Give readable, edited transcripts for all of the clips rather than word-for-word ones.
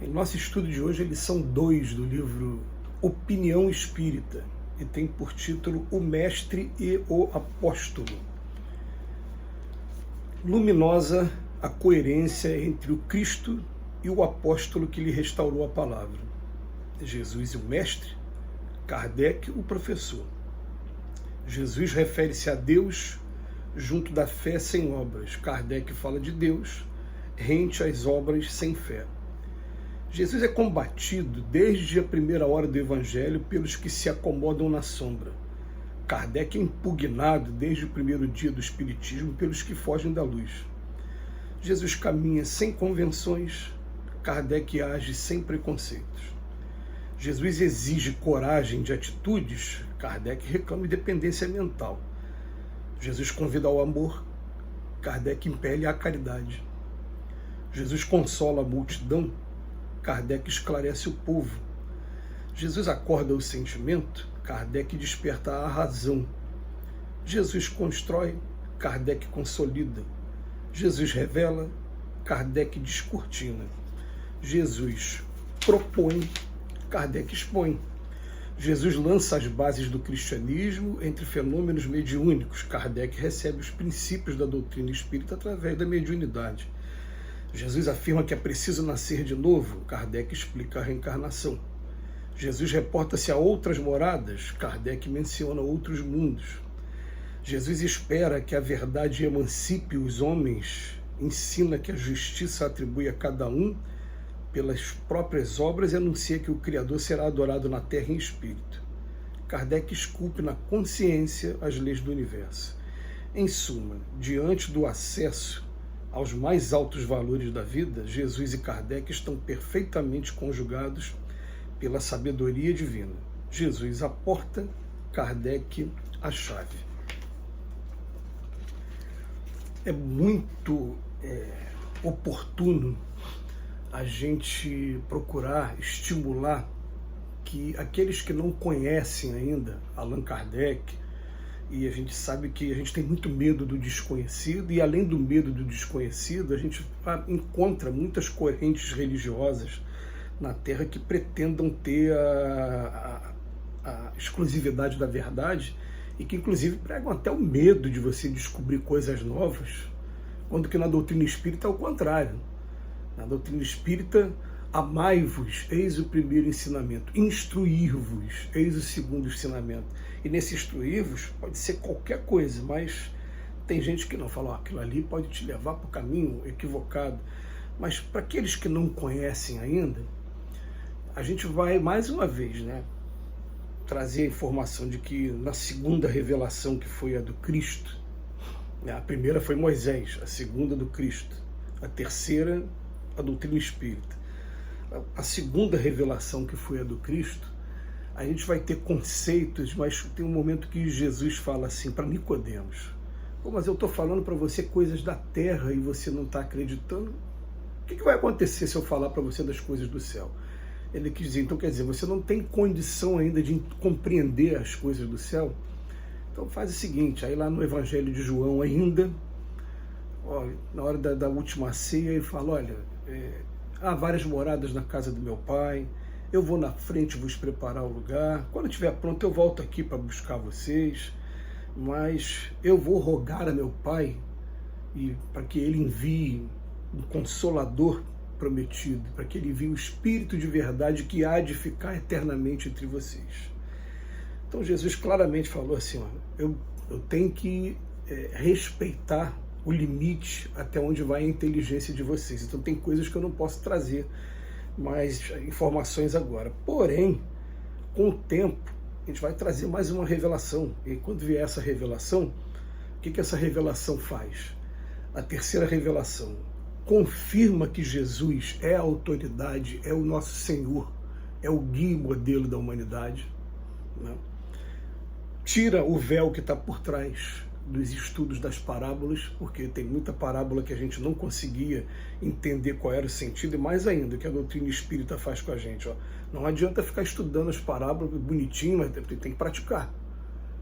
Em nosso estudo de hoje, a lição 2 do livro Opinião Espírita, e tem por título O Mestre e o Apóstolo. Luminosa a coerência entre o Cristo e o apóstolo que lhe restaurou a palavra. Jesus, o mestre, Kardec, o professor. Jesus refere-se a Deus junto da fé sem obras. Kardec fala de Deus rente às obras sem fé. Jesus é combatido desde a primeira hora do Evangelho pelos que se acomodam na sombra. Kardec é impugnado desde o primeiro dia do Espiritismo pelos que fogem da luz. Jesus caminha sem convenções, Kardec age sem preconceitos. Jesus exige coragem de atitudes, Kardec reclama independência mental. Jesus convida ao amor, Kardec impele à caridade. Jesus consola a multidão, Kardec esclarece o povo. Jesus acorda o sentimento, Kardec desperta a razão. Jesus constrói, Kardec consolida. Jesus revela, Kardec descortina. Jesus propõe, Kardec expõe. Jesus lança as bases do cristianismo entre fenômenos mediúnicos. Kardec recebe os princípios da doutrina espírita através da mediunidade. Jesus afirma que é preciso nascer de novo, Kardec explica a reencarnação. Jesus reporta-se a outras moradas, Kardec menciona outros mundos. Jesus espera que a verdade emancipe os homens, ensina que a justiça atribui a cada um pelas próprias obras e anuncia que o Criador será adorado na terra em espírito. Kardec esculpe na consciência as leis do universo. Em suma, diante do acesso aos mais altos valores da vida, Jesus e Kardec estão perfeitamente conjugados pela sabedoria divina. Jesus a porta, Kardec a chave. É muito oportuno a gente procurar estimular que aqueles que não conhecem ainda Allan Kardec, e a gente sabe que a gente tem muito medo do desconhecido, e além do medo do desconhecido, a gente encontra muitas correntes religiosas na Terra que pretendam ter a exclusividade da verdade e que inclusive pregam até o medo de você descobrir coisas novas, quando que na doutrina espírita é o contrário. Na doutrina espírita, amai-vos, eis o primeiro ensinamento. Instruir-vos, eis o segundo ensinamento. E nesse instruir-vos pode ser qualquer coisa, mas tem gente que não fala, aquilo ali pode te levar para o caminho equivocado. Mas para aqueles que não conhecem ainda, a gente vai mais uma vez, trazer a informação de que na segunda revelação, que foi a do Cristo, a primeira foi Moisés, a segunda do Cristo, a terceira a doutrina espírita. A segunda revelação, que foi a do Cristo, a gente vai ter conceitos, mas tem um momento que Jesus fala assim para Nicodemos: pô, mas eu estou falando para você coisas da terra e você não está acreditando? O que vai acontecer se eu falar para você das coisas do céu? Ele quis dizer, então quer dizer, você não tem condição ainda de compreender as coisas do céu? Então faz o seguinte, aí lá no Evangelho de João ainda, na hora da última ceia, ele fala, olha, há várias moradas na casa do meu pai, eu vou na frente vos preparar o lugar, quando estiver pronto eu volto aqui para buscar vocês, mas eu vou rogar a meu pai e para que ele envie um consolador prometido, para que ele envie o Espírito de verdade que há de ficar eternamente entre vocês. Então Jesus claramente falou assim, eu tenho que respeitar o limite até onde vai a inteligência de vocês. Então tem coisas que eu não posso trazer mais informações agora. Porém, com o tempo, a gente vai trazer mais uma revelação. E quando vier essa revelação, o que essa revelação faz? A terceira revelação confirma que Jesus é a autoridade, é o nosso Senhor, é o guia e modelo da humanidade. Tira o véu que está por trás dos estudos das parábolas, porque tem muita parábola que a gente não conseguia entender qual era o sentido, e mais ainda, que a doutrina espírita faz com a gente. Não adianta ficar estudando as parábolas bonitinho, mas tem que praticar.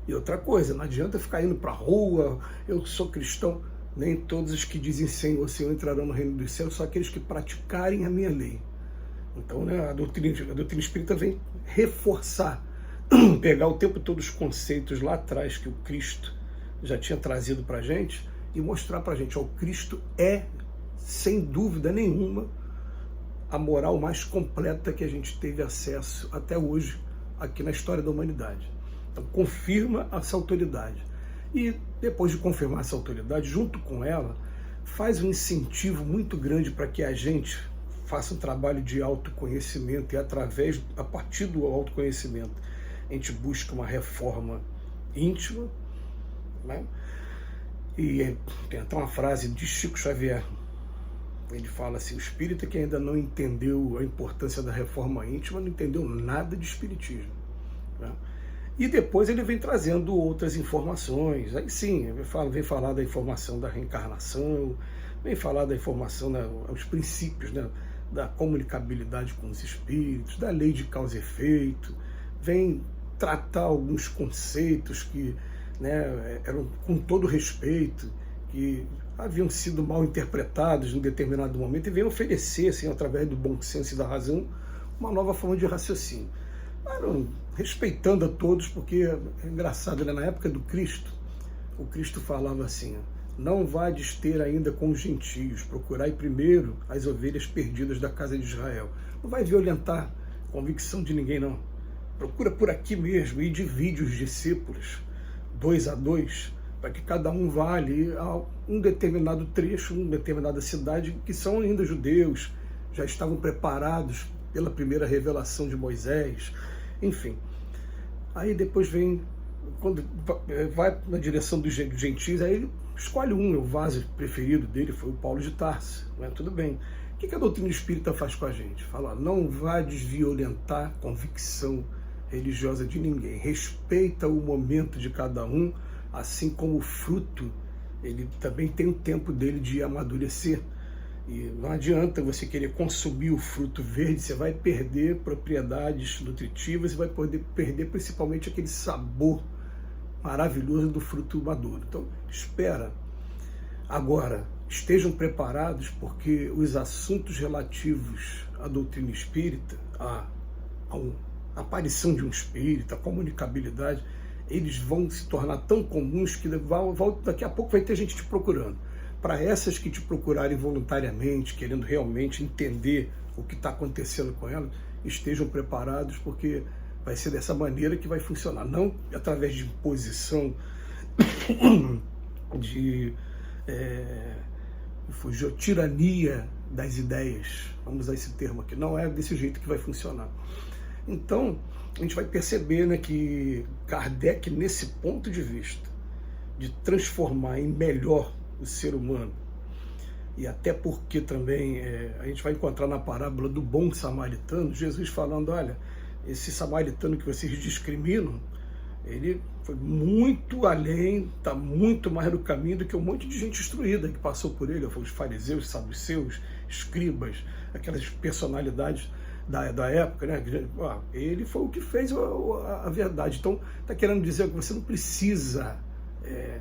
E outra coisa, não adianta ficar indo para a rua, eu sou cristão. Nem todos os que dizem Senhor, Senhor entrarão no reino dos céus, só aqueles que praticarem a minha lei. Então, né, a doutrina espírita vem reforçar, pegar o tempo todo os conceitos lá atrás que o Cristo já tinha trazido para a gente e mostrar para a gente, ó, o Cristo é, sem dúvida nenhuma, a moral mais completa que a gente teve acesso até hoje aqui na história da humanidade. Então, confirma essa autoridade. E depois de confirmar essa autoridade, junto com ela, faz um incentivo muito grande para que a gente faça um trabalho de autoconhecimento e a partir do autoconhecimento, a gente busca uma reforma íntima, né? E tem até uma frase de Chico Xavier. Ele fala assim, o espírita que ainda não entendeu a importância da reforma íntima, não entendeu nada de espiritismo, né? E depois ele vem trazendo outras informações. Aí sim, vem falar da informação da reencarnação, vem falar da informação, né, os princípios, né, da comunicabilidade com os espíritos, da lei de causa e efeito, vem tratar alguns conceitos que, né, eram com todo respeito, que haviam sido mal interpretados em determinado momento e vem oferecer, assim, através do bom senso e da razão, uma nova forma de raciocínio. Claro, respeitando a todos, porque é engraçado, né? Na época do Cristo, o Cristo falava assim, não vades ter ainda com os gentios, procurai primeiro as ovelhas perdidas da casa de Israel. Não vai violentar a convicção de ninguém, não. Procura por aqui mesmo e divide os discípulos, 2 a 2, para que cada um vá ali a um determinado trecho, uma determinada cidade, que são ainda judeus, já estavam preparados pela primeira revelação de Moisés, enfim. Aí depois vem, quando vai na direção dos gentios, aí ele escolhe o vaso preferido dele foi o Paulo de Tarso, né? Tudo bem. O que a doutrina espírita faz com a gente? Fala, não vá desviolentar a convicção religiosa de ninguém, respeita o momento de cada um, assim como o fruto, ele também tem o tempo dele de amadurecer. E não adianta você querer consumir o fruto verde, você vai perder propriedades nutritivas e vai poder perder principalmente aquele sabor maravilhoso do fruto maduro. Então, espera. Agora, estejam preparados, porque os assuntos relativos à doutrina espírita, à aparição de um espírito, a comunicabilidade, eles vão se tornar tão comuns que daqui a pouco vai ter gente te procurando. Para essas que te procurarem voluntariamente, querendo realmente entender o que está acontecendo com elas, estejam preparados, porque vai ser dessa maneira que vai funcionar. Não através de imposição, de tirania das ideias. Vamos usar esse termo aqui. Não é desse jeito que vai funcionar. Então, a gente vai perceber, né, que Kardec, nesse ponto de vista, de transformar em melhor o ser humano, e até porque também a gente vai encontrar na parábola do bom samaritano, Jesus falando, olha, esse samaritano que vocês discriminam, ele foi muito além, está muito mais no caminho do que um monte de gente instruída que passou por ele, os fariseus, saduceus, escribas, aquelas personalidades da época, né? Ele foi o que fez a verdade. Então, está querendo dizer que você não precisa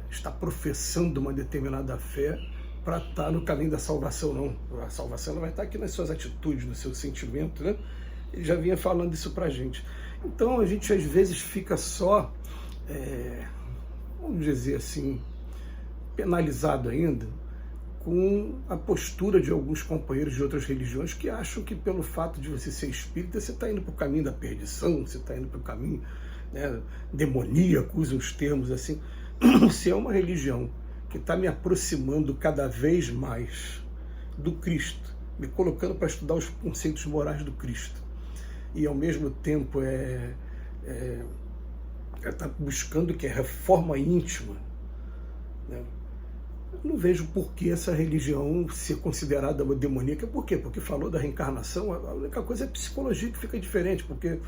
estar professando uma determinada fé para estar no caminho da salvação, não. A salvação ela vai estar aqui nas suas atitudes, no seu sentimento, né? Ele já vinha falando isso para a gente. Então, a gente às vezes fica só, vamos dizer assim, penalizado ainda com a postura de alguns companheiros de outras religiões que acham que pelo fato de você ser espírita, você está indo para o caminho da perdição, você está indo para o caminho, né, demoníaco, usam os termos assim. Se é uma religião que está me aproximando cada vez mais do Cristo, me colocando para estudar os conceitos morais do Cristo, e ao mesmo tempo está buscando que é reforma íntima, né? Eu não vejo por que essa religião ser considerada demoníaca. Por quê? Porque falou da reencarnação, a única coisa é a psicologia que fica diferente, porque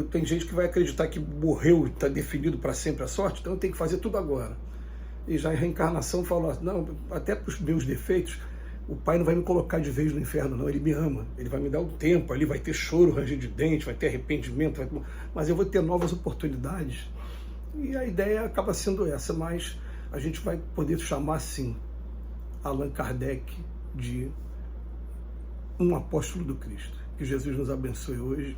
tem gente que vai acreditar que morreu, está definido para sempre a sorte, então tem que fazer tudo agora. E já a reencarnação falou, não, até para os meus defeitos, o Pai não vai me colocar de vez no inferno, não, Ele me ama, Ele vai me dar um tempo, ali vai ter choro, ranger de dente, vai ter arrependimento, mas eu vou ter novas oportunidades. E a ideia acaba sendo essa, mas a gente vai poder chamar, sim, Allan Kardec de um apóstolo do Cristo. Que Jesus nos abençoe hoje